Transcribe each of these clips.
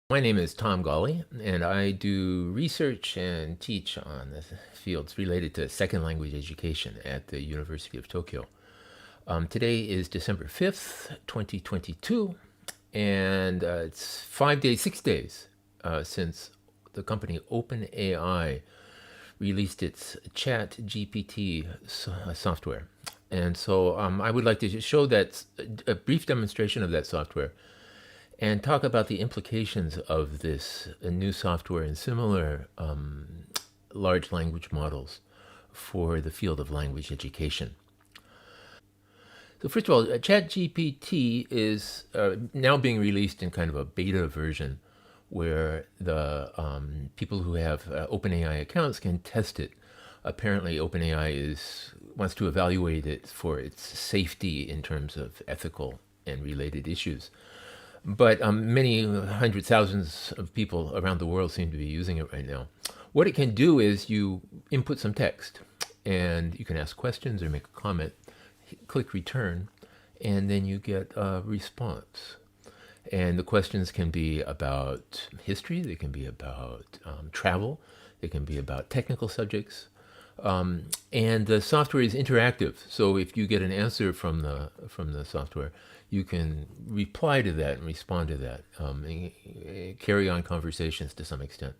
My name is Tom Gawley, and I do research and teach on the fields related to second language education at the University of Tokyo. Today is December 5th, 2022, and it's 5 days, 6 days since the company OpenAI released its ChatGPT software. And so I would like to just show that a brief demonstration of that software and talk about the implications of this new software and similar large language models for the field of language education. So first of all, ChatGPT is now being released in kind of a beta version where the people who have OpenAI accounts can test it. Apparently, OpenAI wants to evaluate it for its safety in terms of ethical and related issues. But many hundred thousands of people around the world seem to be using it right now. What it can do is you input some text, and you can ask questions or make a comment, click return, and then you get a response. And the questions can be about history, they can be about travel, they can be about technical subjects. And the software is interactive. So if you get an answer from the software, you can reply to that and respond to that, and carry on conversations to some extent.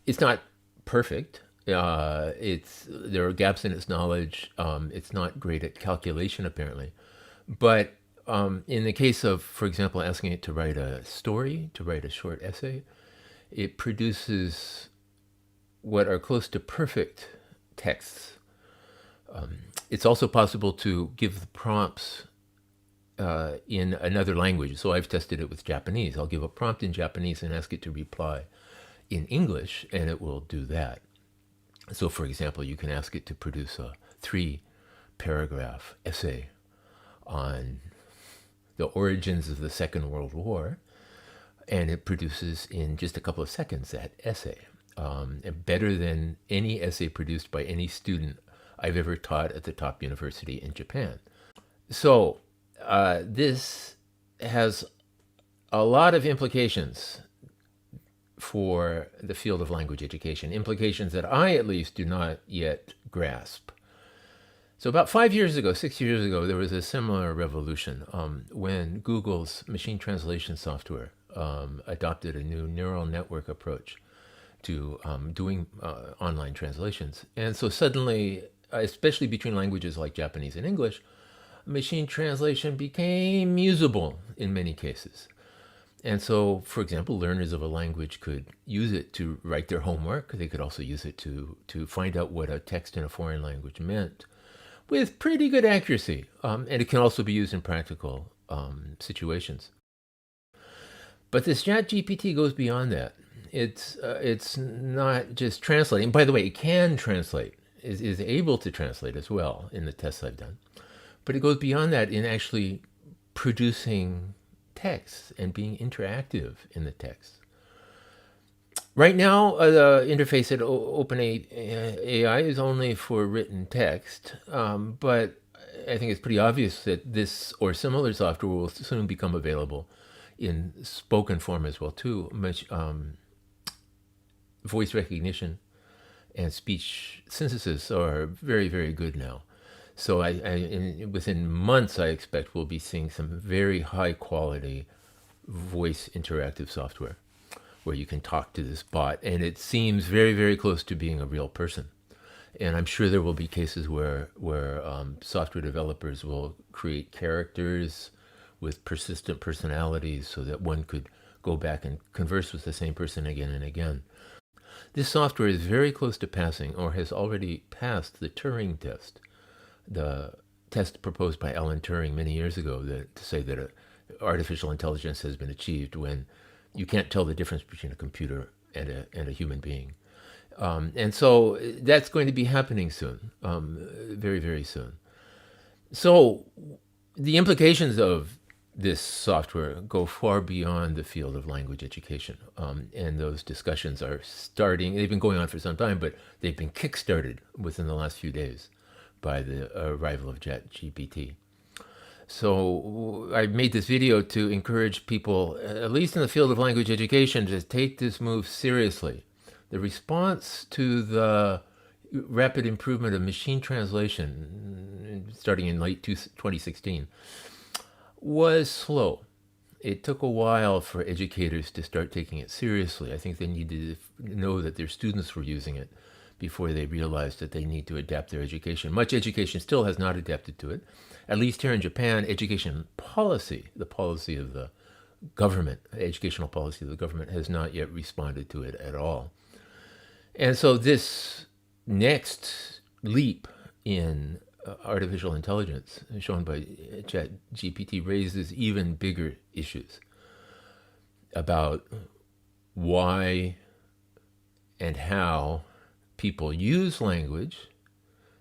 It's not perfect. There are gaps in its knowledge. It's not great at calculation apparently, but in the case of, for example, asking it to write a story, to write a short essay, it produces what are close to perfect texts. It's also possible to give the prompts in another language. So I've tested it with Japanese. I'll give a prompt in Japanese and ask it to reply in English, and it will do that. So for example, you can ask it to produce a 3-paragraph essay on the origins of the Second World War, and it produces in just a couple of seconds that essay. Better than any essay produced by any student I've ever taught at the top university in Japan. So this has a lot of implications for the field of language education, implications that I at least do not yet grasp. So about 5 years ago, 6 years ago, there was a similar revolution when Google's machine translation software adopted a new neural network approach to doing online translations. And so suddenly, especially between languages like Japanese and English, machine translation became usable in many cases. And so, for example, learners of a language could use it to write their homework. They could also use it to find out what a text in a foreign language meant with pretty good accuracy. And it can also be used in practical situations. But this ChatGPT goes beyond that. It's not just translating. By the way, it can translate, is able to translate as well in the tests I've done. But it goes beyond that in actually producing text and being interactive in the text. Right now, the interface at OpenAI is only for written text, but I think it's pretty obvious that this or similar software will soon become available in spoken form as well too. Voice recognition and speech synthesis are very, very good now. So within months, I expect we'll be seeing some very high quality voice interactive software where you can talk to this bot, and it seems very, very close to being a real person. And I'm sure there will be cases where software developers will create characters with persistent personalities so that one could go back and converse with the same person again and again. This software is very close to passing, or has already passed, the Turing test, the test proposed by Alan Turing many years ago to say that artificial intelligence has been achieved when you can't tell the difference between a computer and a human being. And so that's going to be happening soon, very, very soon. So the implications of this software go far beyond the field of language education. And those discussions are starting. They've been going on for some time, but they've been kickstarted within the last few days by the arrival of ChatGPT. So I made this video to encourage people, at least in the field of language education, to take this move seriously. The response to the rapid improvement of machine translation, starting in late 2016, was slow. It took a while for educators to start taking it seriously. I think they needed to know that their students were using it before they realized that they need to adapt their education. Much education still has not adapted to it. At least here in Japan, education policy, the policy of the government, educational policy of the government, has not yet responded to it at all. And so this next leap in artificial intelligence shown by ChatGPT raises even bigger issues about why and how people use language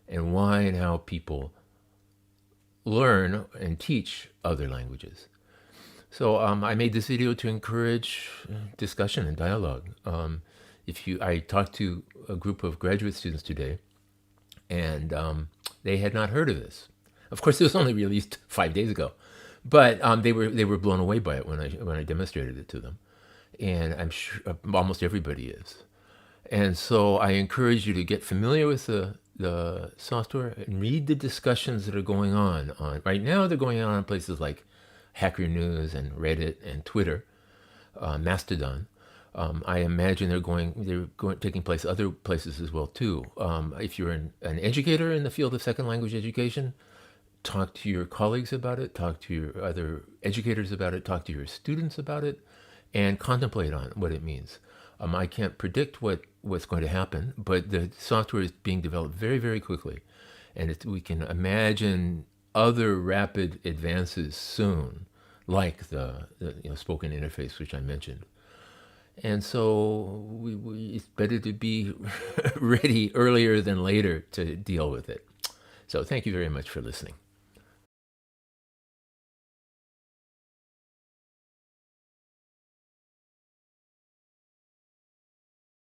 and why and how people learn and teach other languages. So I made this video to encourage discussion and dialogue. I talked to a group of graduate students today, and they had not heard of this. Of course, it was only released 5 days ago, but they were blown away by it when I demonstrated it to them, and I'm sure almost everybody is. And so I encourage you to get familiar with the software and read the discussions that are going on. Right now, they're going on places like Hacker News and Reddit and Twitter, Mastodon. I imagine they're taking place other places as well too. If you're an educator in the field of second language education, talk to your colleagues about it, talk to your other educators about it, talk to your students about it, and contemplate on what it means. I can't predict what's going to happen, but the software is being developed very, very quickly, and we can imagine other rapid advances soon, like the spoken interface, which I mentioned. And so it's better to be ready earlier than later to deal with it. So thank you very much for listening.